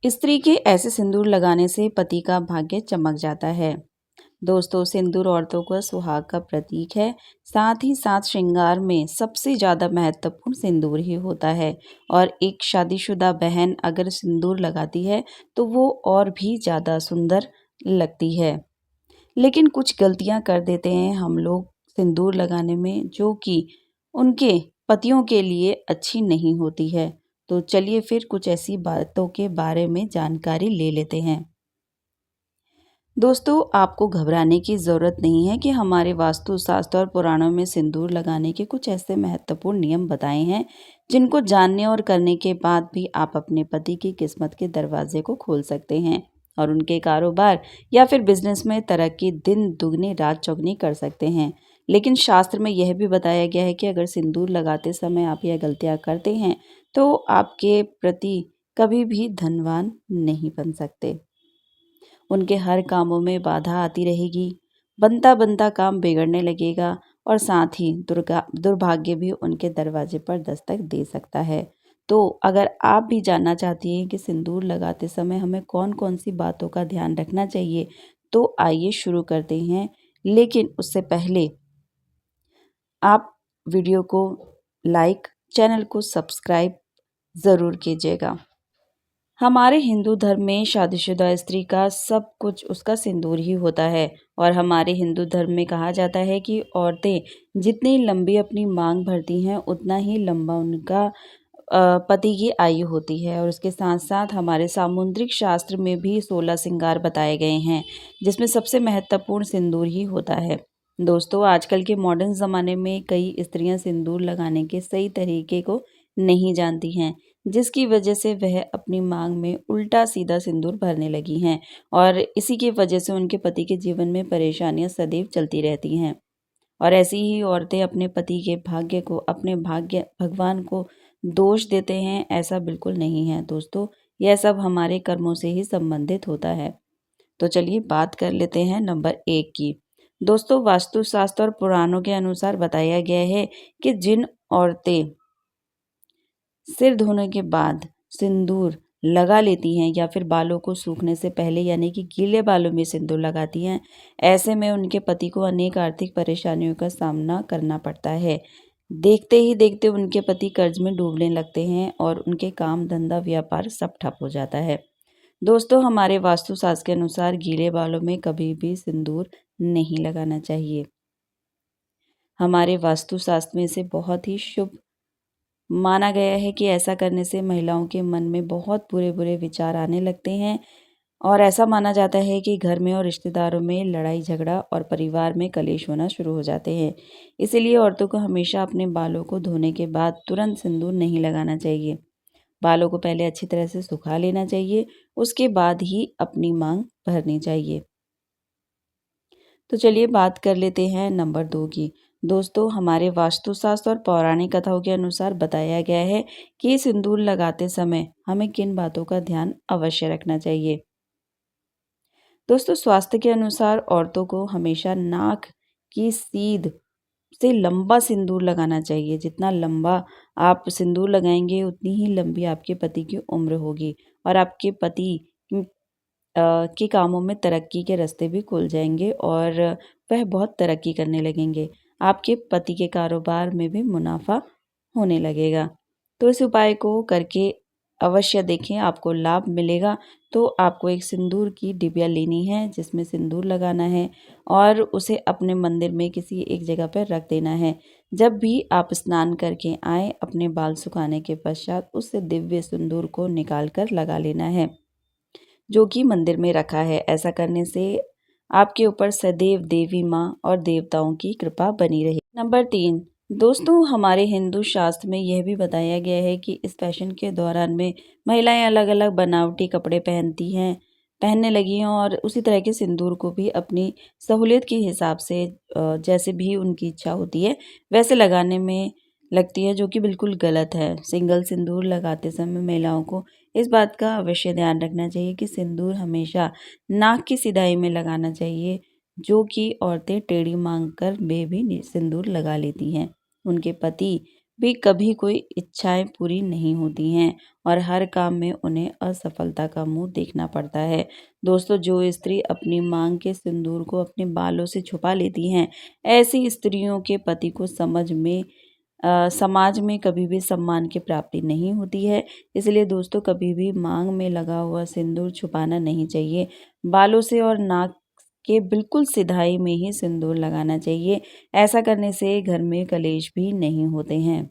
स्त्री के ऐसे सिंदूर लगाने से पति का भाग्य चमक जाता है। दोस्तों, सिंदूर औरतों का सुहाग का प्रतीक है। साथ ही साथ श्रृंगार में सबसे ज़्यादा महत्वपूर्ण सिंदूर ही होता है। और एक शादीशुदा बहन अगर सिंदूर लगाती है तो वो और भी ज़्यादा सुंदर लगती है। लेकिन कुछ गलतियां कर देते हैं हम लोग सिंदूर लगाने में, जो कि उनके पतियों के लिए अच्छी नहीं होती है। तो चलिए फिर कुछ ऐसी बातों के बारे में जानकारी ले लेते हैं। दोस्तों, आपको घबराने की ज़रूरत नहीं है कि हमारे वास्तु शास्त्र और पुराणों में सिंदूर लगाने के कुछ ऐसे महत्वपूर्ण नियम बताए हैं, जिनको जानने और करने के बाद भी आप अपने पति की किस्मत के दरवाजे को खोल सकते हैं और उनके कारोबार या फिर बिजनेस में तरक्की दिन दुगनी रात चौगनी कर सकते हैं। लेकिन शास्त्र में यह भी बताया गया है कि अगर सिंदूर लगाते समय आप यह गलतियां करते हैं तो आपके प्रति कभी भी धनवान नहीं बन सकते। उनके हर कामों में बाधा आती रहेगी, बनता बनता काम बिगड़ने लगेगा और साथ ही दुर्भाग्य भी उनके दरवाजे पर दस्तक दे सकता है। तो अगर आप भी जानना चाहती हैं कि सिंदूर लगाते समय हमें कौन कौन सी बातों का ध्यान रखना चाहिए, तो आइए शुरू करते हैं। लेकिन उससे पहले आप वीडियो को लाइक, चैनल को सब्सक्राइब ज़रूर कीजिएगा। हमारे हिंदू धर्म में शादीशुदा स्त्री का सब कुछ उसका सिंदूर ही होता है। और हमारे हिंदू धर्म में कहा जाता है कि औरतें जितनी लंबी अपनी मांग भरती हैं उतना ही लंबा उनका पति की आयु होती है। और उसके साथ साथ हमारे सामुद्रिक शास्त्र में भी 16 श्रृंगार बताए गए हैं, जिसमें सबसे महत्वपूर्ण सिंदूर ही होता है। दोस्तों, आजकल के मॉडर्न ज़माने में कई स्त्रियां सिंदूर लगाने के सही तरीके को नहीं जानती हैं, जिसकी वजह से वह अपनी मांग में उल्टा सीधा सिंदूर भरने लगी हैं और इसी की वजह से उनके पति के जीवन में परेशानियां सदैव चलती रहती हैं। और ऐसी ही औरतें अपने पति के भाग्य को, अपने भाग्य भगवान को दोष देते हैं। ऐसा बिल्कुल नहीं है दोस्तों, यह सब हमारे कर्मों से ही संबंधित होता है। तो चलिए बात कर लेते हैं नंबर 1 की। दोस्तों, वास्तुशास्त्र और पुराणों के अनुसार बताया गया है कि जिन औरतें सिर धोने के बाद सिंदूर लगा लेती हैं या फिर बालों को सूखने से पहले यानी कि गीले बालों में सिंदूर लगाती हैं, ऐसे में उनके पति को अनेक आर्थिक परेशानियों का सामना करना पड़ता है। देखते ही देखते उनके पति कर्ज में डूबने लगते हैं और उनके काम धंधा व्यापार सब ठप हो जाता है। दोस्तों, हमारे वास्तुशास्त्र के अनुसार गीले बालों में कभी भी सिंदूर नहीं लगाना चाहिए। हमारे वास्तुशास्त्र में इसे बहुत ही शुभ माना गया है कि ऐसा करने से महिलाओं के मन में बहुत बुरे बुरे विचार आने लगते हैं और ऐसा माना जाता है कि घर में और रिश्तेदारों में लड़ाई झगड़ा और परिवार में कलेश होना शुरू हो जाते हैं। इसीलिए औरतों को हमेशा अपने बालों को धोने के बाद तुरंत सिंदूर नहीं लगाना चाहिए। बालों को पहले अच्छी तरह से सुखा लेना चाहिए, उसके बाद ही अपनी मांग भरनी चाहिए। तो चलिए बात कर लेते हैं नंबर 2 की। दोस्तों, हमारे वास्तुशास्त्र और पौराणिक कथाओं के अनुसार बताया गया है कि सिंदूर लगाते समय हमें किन बातों का ध्यान अवश्य रखना चाहिए। दोस्तों, स्वास्थ्य के अनुसार औरतों को हमेशा नाक की सीध से लंबा सिंदूर लगाना चाहिए। जितना लंबा आप सिंदूर लगाएंगे उतनी ही लंबी आपके पति की उम्र होगी और आपके पति के कामों में तरक्की के रास्ते भी खुल जाएंगे और वह बहुत तरक्की करने लगेंगे। आपके पति के कारोबार में भी मुनाफा होने लगेगा। तो इस उपाय को करके अवश्य देखें, आपको लाभ मिलेगा। तो आपको एक सिंदूर की डिबिया लेनी है जिसमें सिंदूर लगाना है और उसे अपने मंदिर में किसी एक जगह पर रख देना है। जब भी आप स्नान करके आए, अपने बाल सुखाने के पश्चात उससे दिव्य सिंदूर को निकाल कर लगा लेना है, जो कि मंदिर में रखा है। ऐसा करने से आपके ऊपर सदैव देवी माँ और देवताओं की कृपा बनी रहे। नंबर 3, दोस्तों, हमारे हिंदू शास्त्र में यह भी बताया गया है कि इस फैशन के दौरान में महिलाएं अलग अलग बनावटी कपड़े पहनने लगी हैं और उसी तरह के सिंदूर को भी अपनी सहूलियत के हिसाब से जैसे भी उनकी इच्छा होती है वैसे लगाने में लगती है, जो कि बिल्कुल गलत है। सिंगल सिंदूर लगाते समय महिलाओं को इस बात का अवश्य ध्यान रखना चाहिए कि सिंदूर हमेशा नाक की सिधाई में लगाना चाहिए, जो कि औरतें टेढ़ी मांग कर में भी सिंदूर लगा लेती हैं। उनके पति भी कभी कोई इच्छाएं पूरी नहीं होती हैं और हर काम में उन्हें असफलता का मुंह देखना पड़ता है। दोस्तों, जो स्त्री अपनी मांग के सिंदूर को अपने बालों से छुपा लेती हैं, ऐसी स्त्रियों के पति को समाज में कभी भी सम्मान की प्राप्ति नहीं होती है। इसलिए दोस्तों, कभी भी मांग में लगा हुआ सिंदूर छुपाना नहीं चाहिए। बालों से और नाक के बिल्कुल सिधाई में ही सिंदूर लगाना चाहिए। ऐसा करने से घर में कलेश भी नहीं होते हैं।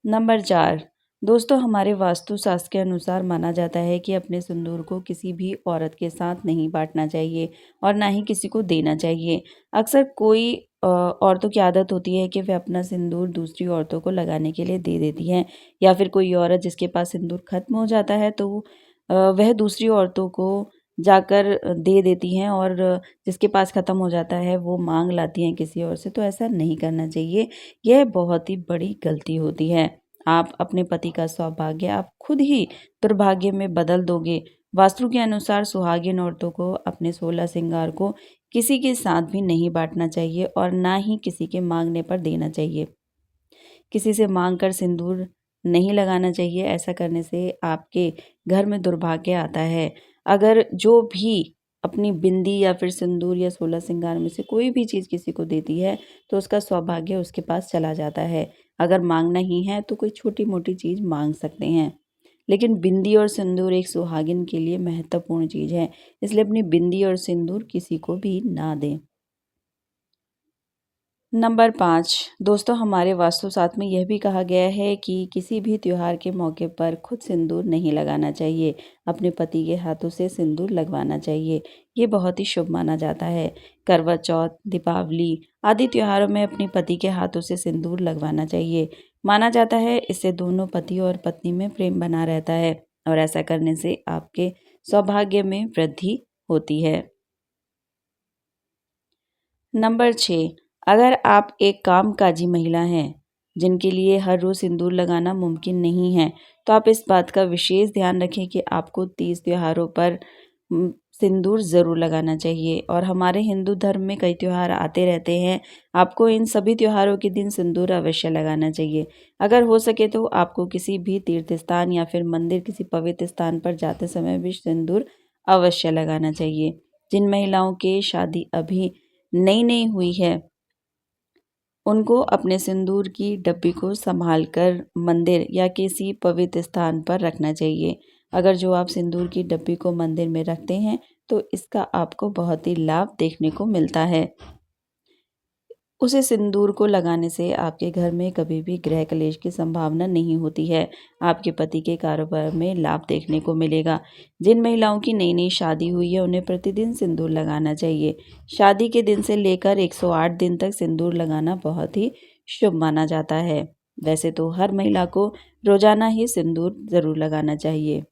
नंबर 4, दोस्तों, हमारे वास्तुशास्त्र के अनुसार माना जाता है कि अपने सिंदूर को किसी भी औरत के साथ नहीं बांटना चाहिए और ना ही किसी को देना चाहिए। अक्सर कोई औरतों की आदत होती है कि वे अपना सिंदूर दूसरी औरतों को लगाने के लिए दे देती हैं, या फिर कोई औरत जिसके पास सिंदूर खत्म हो जाता है तो वह दूसरी औरतों को जाकर दे देती हैं, और जिसके पास खत्म हो जाता है वो मांग लाती हैं किसी और से। तो ऐसा नहीं करना चाहिए। यह बहुत ही बड़ी गलती होती है। आप अपने पति का सौभाग्य आप खुद ही दुर्भाग्य में बदल दोगे। वास्तु के अनुसार सुहागिन औरतों को अपने 16 श्रृंगार को किसी के साथ भी नहीं बांटना चाहिए और ना ही किसी के मांगने पर देना चाहिए। किसी से मांग कर सिंदूर नहीं लगाना चाहिए। ऐसा करने से आपके घर में दुर्भाग्य आता है। अगर जो भी अपनी बिंदी या फिर सिंदूर या 16 श्रृंगार में से कोई भी चीज़ किसी को देती है तो उसका सौभाग्य उसके पास चला जाता है। अगर मांगना ही है तो कोई छोटी मोटी चीज़ मांग सकते हैं, लेकिन बिंदी और सिंदूर एक सुहागिन के लिए महत्वपूर्ण चीज़ है। इसलिए अपनी बिंदी और सिंदूर किसी को भी ना दें। नंबर 5, दोस्तों, हमारे वास्तुशास्त्र में यह भी कहा गया है कि किसी भी त्योहार के मौके पर खुद सिंदूर नहीं लगाना चाहिए। अपने पति के हाथों से सिंदूर लगवाना चाहिए। ये बहुत ही शुभ माना जाता है। करवा चौथ, दीपावली आदि त्योहारों में अपने पति के हाथों से सिंदूर लगवाना चाहिए। माना जाता है इससे दोनों पति और पत्नी में प्रेम बना रहता है और ऐसा करने से आपके सौभाग्य में वृद्धि होती है। नंबर 6, अगर आप एक कामकाजी महिला हैं जिनके लिए हर रोज़ सिंदूर लगाना मुमकिन नहीं है, तो आप इस बात का विशेष ध्यान रखें कि आपको तीज त्योहारों पर सिंदूर ज़रूर लगाना चाहिए। और हमारे हिंदू धर्म में कई त्योहार आते रहते हैं। आपको इन सभी त्योहारों के दिन सिंदूर अवश्य लगाना चाहिए। अगर हो सके तो आपको किसी भी तीर्थ स्थान या फिर मंदिर, किसी पवित्र स्थान पर जाते समय भी सिंदूर अवश्य लगाना चाहिए। जिन महिलाओं की शादी अभी नई नई हुई है, उनको अपने सिंदूर की डब्बी को संभाल कर मंदिर या किसी पवित्र स्थान पर रखना चाहिए। अगर जो आप सिंदूर की डब्बी को मंदिर में रखते हैं तो इसका आपको बहुत ही लाभ देखने को मिलता है। उसे सिंदूर को लगाने से आपके घर में कभी भी गृह कलेश की संभावना नहीं होती है। आपके पति के कारोबार में लाभ देखने को मिलेगा। जिन महिलाओं की नई नई शादी हुई है उन्हें प्रतिदिन सिंदूर लगाना चाहिए। शादी के दिन से लेकर 108 दिन तक सिंदूर लगाना बहुत ही शुभ माना जाता है। वैसे तो हर महिला को रोजाना ही सिंदूर ज़रूर लगाना चाहिए।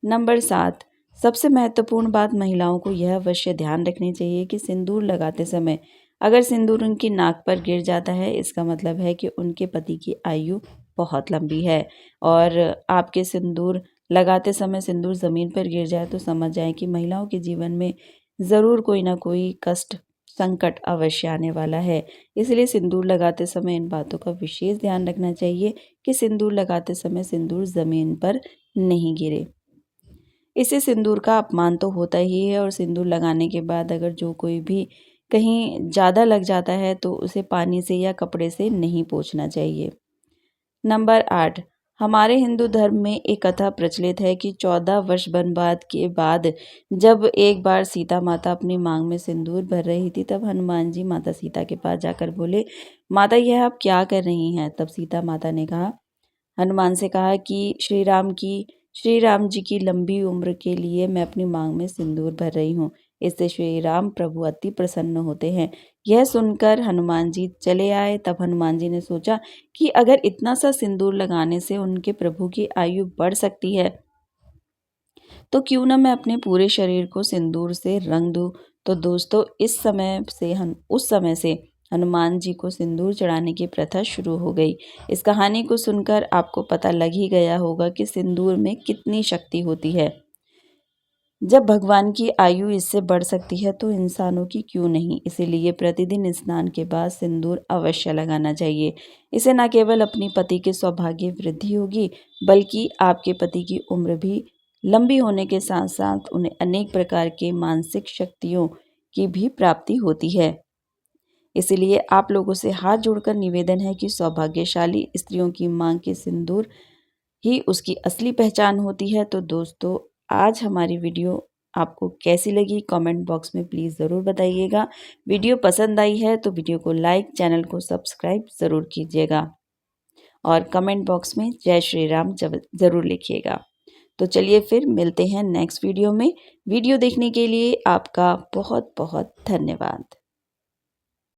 नंबर 7, सबसे महत्वपूर्ण बात महिलाओं को यह अवश्य ध्यान रखनी चाहिए कि सिंदूर लगाते समय अगर सिंदूर उनकी नाक पर गिर जाता है, इसका मतलब है कि उनके पति की आयु बहुत लंबी है। और आपके सिंदूर लगाते समय सिंदूर ज़मीन पर गिर जाए तो समझ जाएं कि महिलाओं के जीवन में ज़रूर कोई ना कोई कष्ट, संकट अवश्य आने वाला है। इसलिए सिंदूर लगाते समय इन बातों का विशेष ध्यान रखना चाहिए कि सिंदूर लगाते समय सिंदूर ज़मीन पर नहीं गिरे। इससे सिंदूर का अपमान तो होता ही है, और सिंदूर लगाने के बाद अगर जो कोई भी कहीं ज़्यादा लग जाता है तो उसे पानी से या कपड़े से नहीं पोंछना चाहिए। नंबर 8, हमारे हिंदू धर्म में एक कथा प्रचलित है कि 14 वर्ष वनवास के बाद जब एक बार सीता माता अपनी मांग में सिंदूर भर रही थी, तब हनुमान जी माता सीता के पास जाकर बोले, माता यह आप क्या कर रही हैं? तब सीता माता ने कहा, हनुमान से कहा कि श्री राम जी की लंबी उम्र के लिए मैं अपनी मांग में सिंदूर भर रही हूँ। इससे श्री राम प्रभु अति प्रसन्न होते हैं। यह सुनकर हनुमान जी चले आए। तब हनुमान जी ने सोचा कि अगर इतना सा सिंदूर लगाने से उनके प्रभु की आयु बढ़ सकती है तो क्यों ना मैं अपने पूरे शरीर को सिंदूर से रंग दूं। तो दोस्तों, उस समय से हनुमान जी को सिंदूर चढ़ाने की प्रथा शुरू हो गई। इस कहानी को सुनकर आपको पता लग ही गया होगा कि सिंदूर में कितनी शक्ति होती है। जब भगवान की आयु इससे बढ़ सकती है तो इंसानों की क्यों नहीं। इसीलिए प्रतिदिन स्नान के बाद सिंदूर अवश्य लगाना चाहिए। इससे न केवल अपनी पति के सौभाग्य वृद्धि होगी, बल्कि आपके पति की उम्र भी लंबी होने के साथ साथ उन्हें अनेक प्रकार के मानसिक शक्तियों की भी प्राप्ति होती है। इसलिए आप लोगों से हाथ जोड़कर निवेदन है कि सौभाग्यशाली स्त्रियों की मांग के सिंदूर ही उसकी असली पहचान होती है। तो दोस्तों, आज हमारी वीडियो आपको कैसी लगी कमेंट बॉक्स में प्लीज़ ज़रूर बताइएगा। वीडियो पसंद आई है तो वीडियो को लाइक, चैनल को सब्सक्राइब ज़रूर कीजिएगा और कमेंट बॉक्स में जय श्री राम ज़रूर लिखिएगा। तो चलिए फिर मिलते हैं नेक्स्ट वीडियो में। वीडियो देखने के लिए आपका बहुत बहुत धन्यवाद।